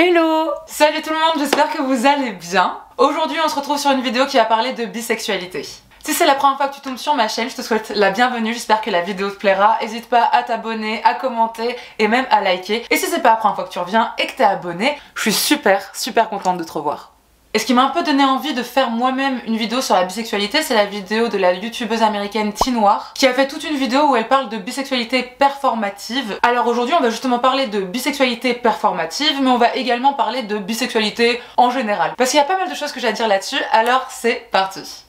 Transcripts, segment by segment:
Hello! Salut tout le monde, j'espère que vous allez bien. Aujourd'hui on se retrouve sur une vidéo qui va parler de bisexualité. Si c'est la première fois que tu tombes sur ma chaîne, je te souhaite la bienvenue, j'espère que la vidéo te plaira. N'hésite pas à t'abonner, à commenter et même à liker. Et si c'est pas la première fois que tu reviens et que t'es abonné, je suis super contente de te revoir. Et ce qui m'a un peu donné envie de faire moi-même une vidéo sur la bisexualité, c'est la vidéo de la youtubeuse américaine Tinoir, qui a fait toute une vidéo où elle parle de bisexualité performative. Alors aujourd'hui on va justement parler de bisexualité performative, mais on va également parler de bisexualité en général. Parce qu'il y a pas mal de choses que j'ai à dire là-dessus, alors c'est parti.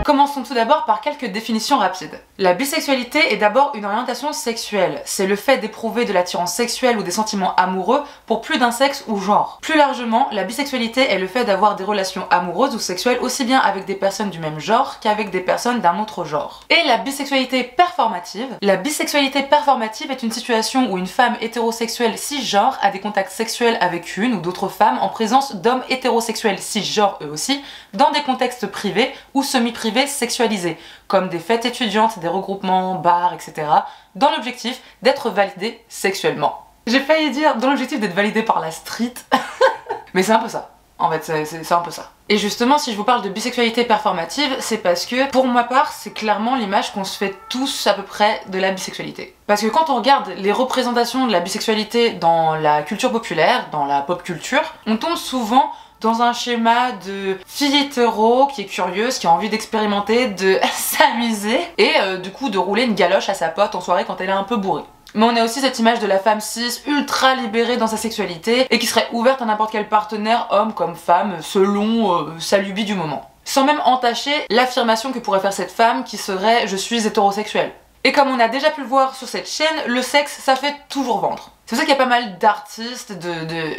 Commençons tout d'abord par quelques définitions rapides. La bisexualité est d'abord une orientation sexuelle. C'est le fait d'éprouver de l'attirance sexuelle ou des sentiments amoureux pour plus d'un sexe ou genre. Plus largement, la bisexualité est le fait d'avoir des relations amoureuses ou sexuelles aussi bien avec des personnes du même genre qu'avec des personnes d'un autre genre. Et la bisexualité performative. La bisexualité performative est une situation où une femme hétérosexuelle cisgenre a des contacts sexuels avec une ou d'autres femmes en présence d'hommes hétérosexuels cisgenres eux aussi, dans des contextes privés ou semi-privés sexualisés, comme des fêtes étudiantes, des regroupements, bars, etc., dans l'objectif d'être validé sexuellement. J'ai failli dire dans l'objectif d'être validé par la street, mais c'est un peu ça. En fait, c'est un peu ça. Et justement, si je vous parle de bisexualité performative, c'est parce que, pour ma part, c'est clairement l'image qu'on se fait tous à peu près de la bisexualité. Parce que quand on regarde les représentations de la bisexualité dans la culture populaire, dans la pop culture, on tombe souvent dans un schéma de fille hétéro qui est curieuse, qui a envie d'expérimenter, de s'amuser et du coup de rouler une galoche à sa pote en soirée quand elle est un peu bourrée. Mais on a aussi cette image de la femme cis ultra libérée dans sa sexualité et qui serait ouverte à n'importe quel partenaire, homme comme femme, selon sa lubie du moment. Sans même entacher l'affirmation que pourrait faire cette femme qui serait « je suis hétérosexuelle ». Et comme on a déjà pu le voir sur cette chaîne, le sexe ça fait toujours vendre. C'est pour ça qu'il y a pas mal d'artistes,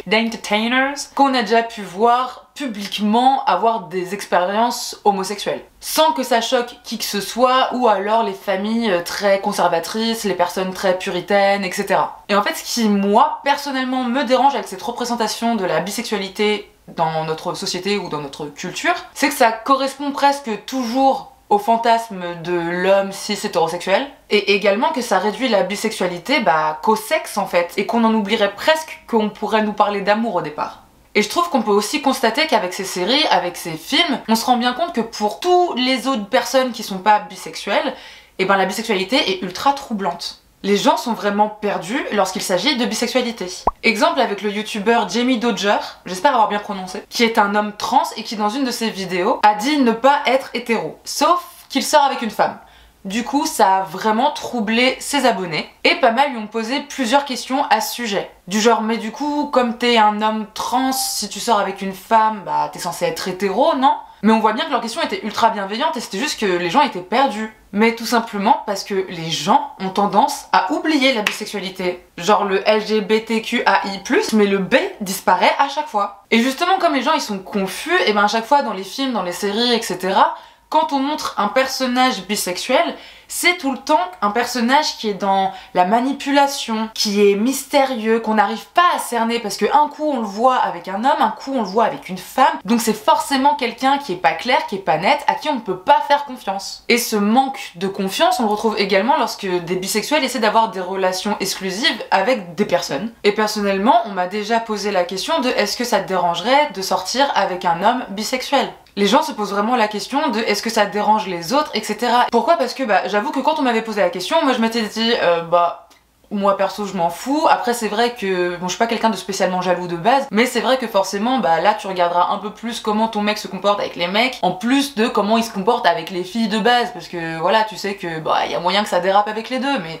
d'entertainers qu'on a déjà pu voir publiquement avoir des expériences homosexuelles. Sans que ça choque qui que ce soit, ou alors les familles très conservatrices, les personnes très puritaines, etc. Et en fait ce qui moi personnellement me dérange avec cette représentation de la bisexualité dans notre société ou dans notre culture, c'est que ça correspond presque toujours au fantasme de l'homme cis hétérosexuel, et également que ça réduit la bisexualité qu'au sexe en fait, et qu'on en oublierait presque qu'on pourrait nous parler d'amour au départ. Et je trouve qu'on peut aussi constater qu'avec ces séries, avec ces films, on se rend bien compte que pour toutes les autres personnes qui sont pas bisexuelles, la bisexualité est ultra troublante. Les gens sont vraiment perdus lorsqu'il s'agit de bisexualité. Exemple avec le youtubeur Jamie Dodger, j'espère avoir bien prononcé, qui est un homme trans et qui dans une de ses vidéos a dit ne pas être hétéro, sauf qu'il sort avec une femme. Du coup, ça a vraiment troublé ses abonnés et pas mal lui ont posé plusieurs questions à ce sujet. Du genre, mais du coup, comme t'es un homme trans, si tu sors avec une femme, t'es censé être hétéro, non? Mais on voit bien que leurs questions étaient ultra bienveillantes et c'était juste que les gens étaient perdus. Mais tout simplement parce que les gens ont tendance à oublier la bisexualité. Genre le LGBTQAI+, mais le B disparaît à chaque fois. Et justement comme les gens ils sont confus, et à chaque fois dans les films, dans les séries, etc., quand on montre un personnage bisexuel, c'est tout le temps un personnage qui est dans la manipulation, qui est mystérieux, qu'on n'arrive pas à cerner parce qu'un coup on le voit avec un homme, un coup on le voit avec une femme, donc c'est forcément quelqu'un qui est pas clair, qui est pas net, à qui on ne peut pas faire confiance. Et ce manque de confiance, on le retrouve également lorsque des bisexuels essaient d'avoir des relations exclusives avec des personnes. Et personnellement, on m'a déjà posé la question de est-ce que ça te dérangerait de sortir avec un homme bisexuel ? Les gens se posent vraiment la question de est-ce que ça dérange les autres, etc. Pourquoi ? Parce que j'avoue que quand on m'avait posé la question, moi je m'étais dit moi perso je m'en fous. Après c'est vrai que je suis pas quelqu'un de spécialement jaloux de base, mais c'est vrai que forcément là tu regarderas un peu plus comment ton mec se comporte avec les mecs, en plus de comment il se comporte avec les filles de base, parce que voilà tu sais que y a moyen que ça dérape avec les deux, mais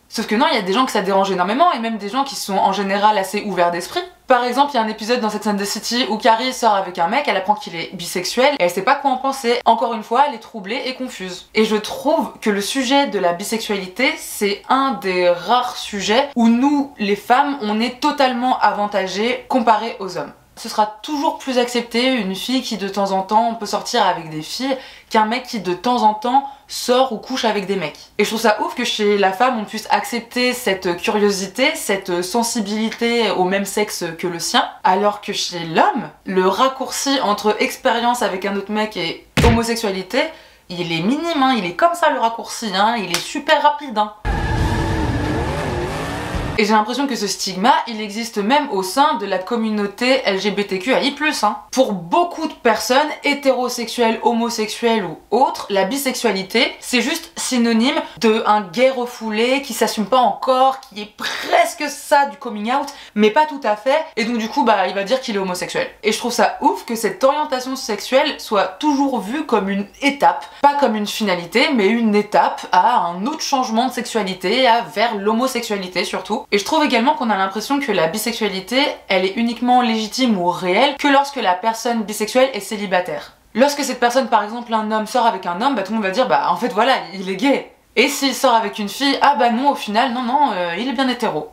sauf que non, il y a des gens que ça dérange énormément, et même des gens qui sont en général assez ouverts d'esprit. Par exemple, il y a un épisode dans Sex and the City où Carrie sort avec un mec, elle apprend qu'il est bisexuel, et elle sait pas quoi en penser. Encore une fois, elle est troublée et confuse. Et je trouve que le sujet de la bisexualité, c'est un des rares sujets où nous, les femmes, on est totalement avantagées comparé aux hommes. Ce sera toujours plus accepté une fille qui de temps en temps peut sortir avec des filles qu'un mec qui de temps en temps sort ou couche avec des mecs. Et je trouve ça ouf que chez la femme on puisse accepter cette curiosité, cette sensibilité au même sexe que le sien, alors que chez l'homme, le raccourci entre expérience avec un autre mec et homosexualité il est minime, hein, il est comme ça le raccourci, hein, il est super rapide. Hein. Et j'ai l'impression que ce stigma, il existe même au sein de la communauté LGBTQI+. Hein. Pour beaucoup de personnes, hétérosexuelles, homosexuelles ou autres, la bisexualité, c'est juste synonyme d'un gay refoulé qui s'assume pas encore, qui est presque ça du coming out, mais pas tout à fait, et donc du coup, bah, il va dire qu'il est homosexuel. Et je trouve ça ouf que cette orientation sexuelle soit toujours vue comme une étape, pas comme une finalité, mais une étape à un autre changement de sexualité, vers l'homosexualité surtout. Et je trouve également qu'on a l'impression que la bisexualité, elle est uniquement légitime ou réelle que lorsque la personne bisexuelle est célibataire. Lorsque cette personne, par exemple un homme, sort avec un homme, bah tout le monde va dire bah en fait voilà, il est gay. Et s'il sort avec une fille, ah bah non au final, non, il est bien hétéro.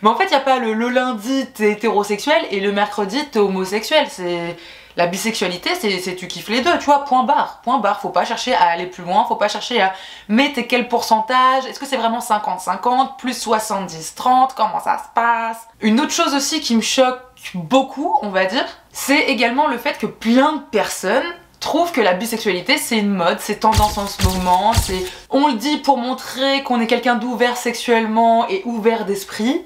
Mais en fait, y a pas le lundi t'es hétérosexuel et le mercredi t'es homosexuel, c'est... La bisexualité, c'est tu kiffes les deux, tu vois, point barre, faut pas chercher à aller plus loin, faut pas chercher à... Mais t'es quel pourcentage? Est-ce que c'est vraiment 50-50, plus 70-30, comment ça se passe? Une autre chose aussi qui me choque beaucoup, on va dire, c'est également le fait que plein de personnes trouvent que la bisexualité c'est une mode, c'est tendance en ce moment, c'est... On le dit pour montrer qu'on est quelqu'un d'ouvert sexuellement et ouvert d'esprit.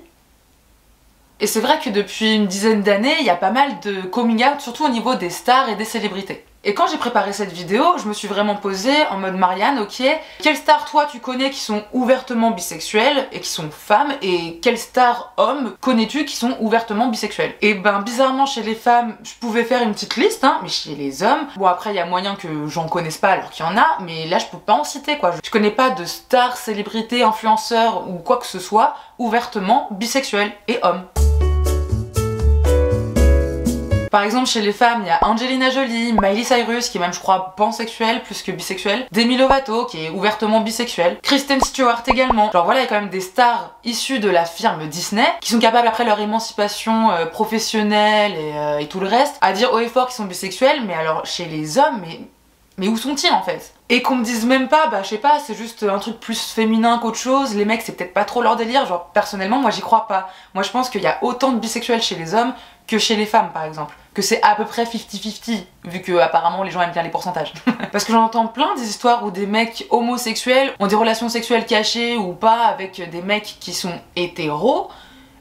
Et c'est vrai que depuis une dizaine d'années, il y a pas mal de coming out, surtout au niveau des stars et des célébrités. Et quand j'ai préparé cette vidéo, je me suis vraiment posée en mode Marianne, ok, quelles stars toi tu connais qui sont ouvertement bisexuelles et qui sont femmes, et quelles stars hommes connais-tu qui sont ouvertement bisexuels? Et ben bizarrement chez les femmes, je pouvais faire une petite liste, hein, mais chez les hommes, bon après il y a moyen que j'en connaisse pas alors qu'il y en a, mais là je peux pas en citer quoi. Je connais pas de stars, célébrités, influenceurs ou quoi que ce soit ouvertement bisexuels et hommes. Par exemple, chez les femmes, il y a Angelina Jolie, Miley Cyrus, qui est même, je crois, pansexuelle plus que bisexuelle, Demi Lovato, qui est ouvertement bisexuelle, Kristen Stewart également. Genre voilà, il y a quand même des stars issues de la firme Disney, qui sont capables, après leur émancipation professionnelle et tout le reste, à dire haut et fort qu'ils sont bisexuels, mais alors, chez les hommes, mais où sont-ils en fait? Et qu'on me dise même pas, bah je sais pas, c'est juste un truc plus féminin qu'autre chose, les mecs c'est peut-être pas trop leur délire, genre personnellement moi j'y crois pas. Moi je pense qu'il y a autant de bisexuels chez les hommes que chez les femmes par exemple. Que c'est à peu près 50-50, vu que apparemment les gens aiment bien les pourcentages. Parce que j'entends plein des histoires où des mecs homosexuels ont des relations sexuelles cachées ou pas avec des mecs qui sont hétéros.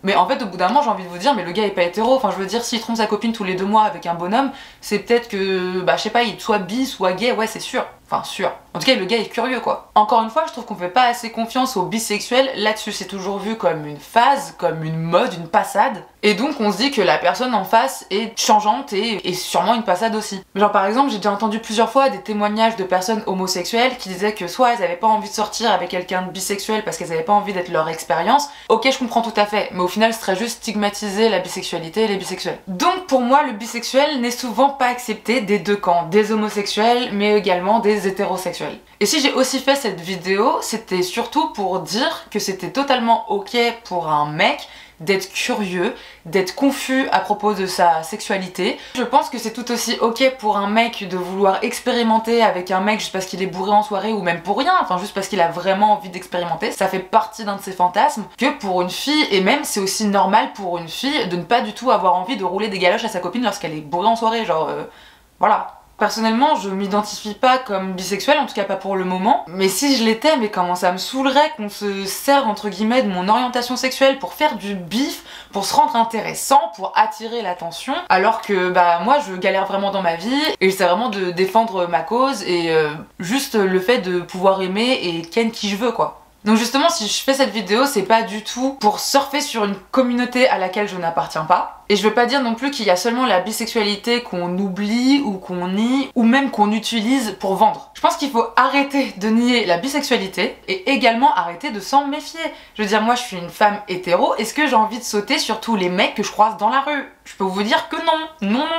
Mais en fait au bout d'un moment j'ai envie de vous dire mais le gars est pas hétéro, enfin je veux dire s'il trompe sa copine tous les 2 mois avec un bonhomme, c'est peut-être que, bah je sais pas, il soit bi, soit gay, ouais c'est sûr. Enfin sûr. En tout cas le gars est curieux quoi. Encore une fois je trouve qu'on fait pas assez confiance aux bisexuels là-dessus, c'est toujours vu comme une phase, comme une mode, une passade. Et donc on se dit que la personne en face est changeante et sûrement une passade aussi. Genre par exemple j'ai déjà entendu plusieurs fois des témoignages de personnes homosexuelles qui disaient que soit elles avaient pas envie de sortir avec quelqu'un de bisexuel parce qu'elles avaient pas envie d'être leur expérience. Ok je comprends tout à fait, mais au final ce serait juste stigmatiser la bisexualité et les bisexuels. Donc pour moi le bisexuel n'est souvent pas accepté des deux camps, des homosexuels mais également des hétérosexuels. Et si j'ai aussi fait cette vidéo, c'était surtout pour dire que c'était totalement ok pour un mec d'être curieux, d'être confus à propos de sa sexualité. Je pense que c'est tout aussi ok pour un mec de vouloir expérimenter avec un mec juste parce qu'il est bourré en soirée ou même pour rien, enfin juste parce qu'il a vraiment envie d'expérimenter, ça fait partie d'un de ses fantasmes, que pour une fille, et même c'est aussi normal pour une fille de ne pas du tout avoir envie de rouler des galoches à sa copine lorsqu'elle est bourrée en soirée, genre voilà. Personnellement, je m'identifie pas comme bisexuelle, en tout cas pas pour le moment. Mais si je l'étais, mais comment ça me saoulerait qu'on se serve entre guillemets de mon orientation sexuelle pour faire du bif, pour se rendre intéressant, pour attirer l'attention, alors que bah moi je galère vraiment dans ma vie et j'essaie vraiment de défendre ma cause et juste le fait de pouvoir aimer et ken qui je veux quoi. Donc justement si je fais cette vidéo c'est pas du tout pour surfer sur une communauté à laquelle je n'appartiens pas. Et je veux pas dire non plus qu'il y a seulement la bisexualité qu'on oublie ou qu'on nie ou même qu'on utilise pour vendre. Je pense qu'il faut arrêter de nier la bisexualité et également arrêter de s'en méfier. Je veux dire moi je suis une femme hétéro, est-ce que j'ai envie de sauter sur tous les mecs que je croise dans la rue? Je peux vous dire que non.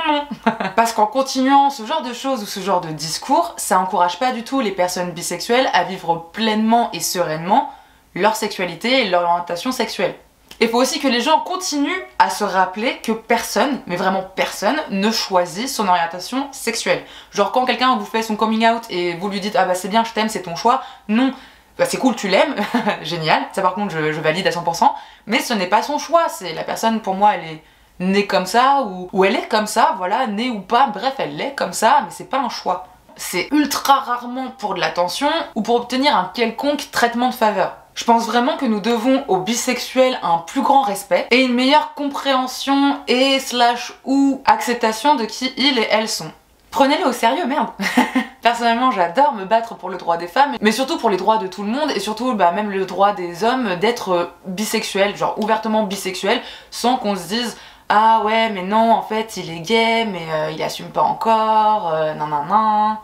Parce qu'en continuant ce genre de choses ou ce genre de discours, ça encourage pas du tout les personnes bisexuelles à vivre pleinement et sereinement leur sexualité et leur orientation sexuelle. Il faut aussi que les gens continuent à se rappeler que personne, mais vraiment personne, ne choisit son orientation sexuelle. Genre quand quelqu'un vous fait son coming out et vous lui dites ah bah c'est bien je t'aime c'est ton choix, non. Bah c'est cool tu l'aimes, génial, ça par contre je valide à 100%, mais ce n'est pas son choix, c'est la personne pour moi elle est née comme ça ou elle est comme ça, voilà, née ou pas, bref elle est comme ça, mais c'est pas un choix. c'est ultra rarement pour de l'attention ou pour obtenir un quelconque traitement de faveur. Je pense vraiment que nous devons aux bisexuels un plus grand respect et une meilleure compréhension et ou acceptation de qui ils et elles sont. Prenez-les au sérieux, merde. Personnellement, j'adore me battre pour le droit des femmes, mais surtout pour les droits de tout le monde et surtout même le droit des hommes d'être bisexuels, genre ouvertement bisexuels, sans qu'on se dise ah ouais mais non en fait il est gay mais il assume pas encore, nan nan nan.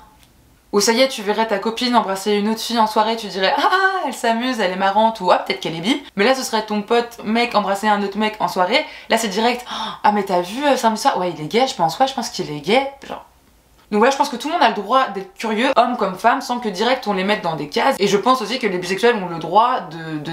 Ou ça y est, tu verrais ta copine embrasser une autre fille en soirée, tu dirais ah elle s'amuse, elle est marrante ou ah peut-être qu'elle est bi. Mais là ce serait ton pote mec embrasser un autre mec en soirée, là c'est direct ah mais t'as vu samedi soir, ouais il est gay, je pense qu'il est gay, genre. Donc voilà, je pense que tout le monde a le droit d'être curieux, homme comme femme, sans que direct on les mette dans des cases. Et je pense aussi que les bisexuels ont le droit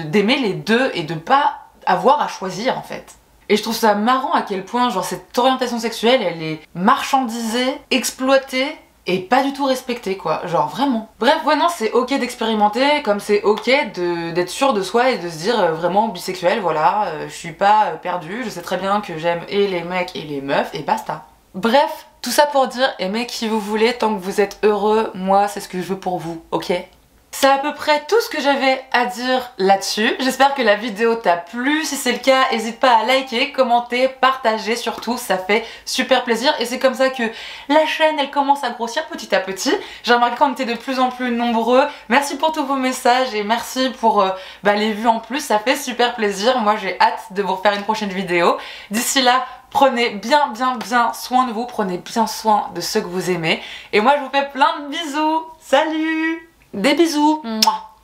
d'aimer les deux et de pas avoir à choisir en fait. Et je trouve ça marrant à quel point genre cette orientation sexuelle elle est marchandisée, exploitée et pas du tout respectée quoi, genre vraiment. Bref, ouais non c'est ok d'expérimenter, comme c'est ok d'être sûr de soi et de se dire vraiment bisexuel, voilà, je suis pas perdue, je sais très bien que j'aime et les mecs et les meufs et basta. Bref, tout ça pour dire aimez qui vous voulez tant que vous êtes heureux, moi c'est ce que je veux pour vous, ok? C'est à peu près tout ce que j'avais à dire là-dessus. J'espère que la vidéo t'a plu. Si c'est le cas, n'hésite pas à liker, commenter, partager surtout, ça fait super plaisir. Et c'est comme ça que la chaîne, elle commence à grossir petit à petit. J'ai remarqué qu'on était de plus en plus nombreux. Merci pour tous vos messages et merci pour les vues en plus, ça fait super plaisir. Moi j'ai hâte de vous refaire une prochaine vidéo. D'ici là, prenez bien soin de vous, prenez bien soin de ceux que vous aimez. Et moi je vous fais plein de bisous. Salut! Des bisous. Mouah.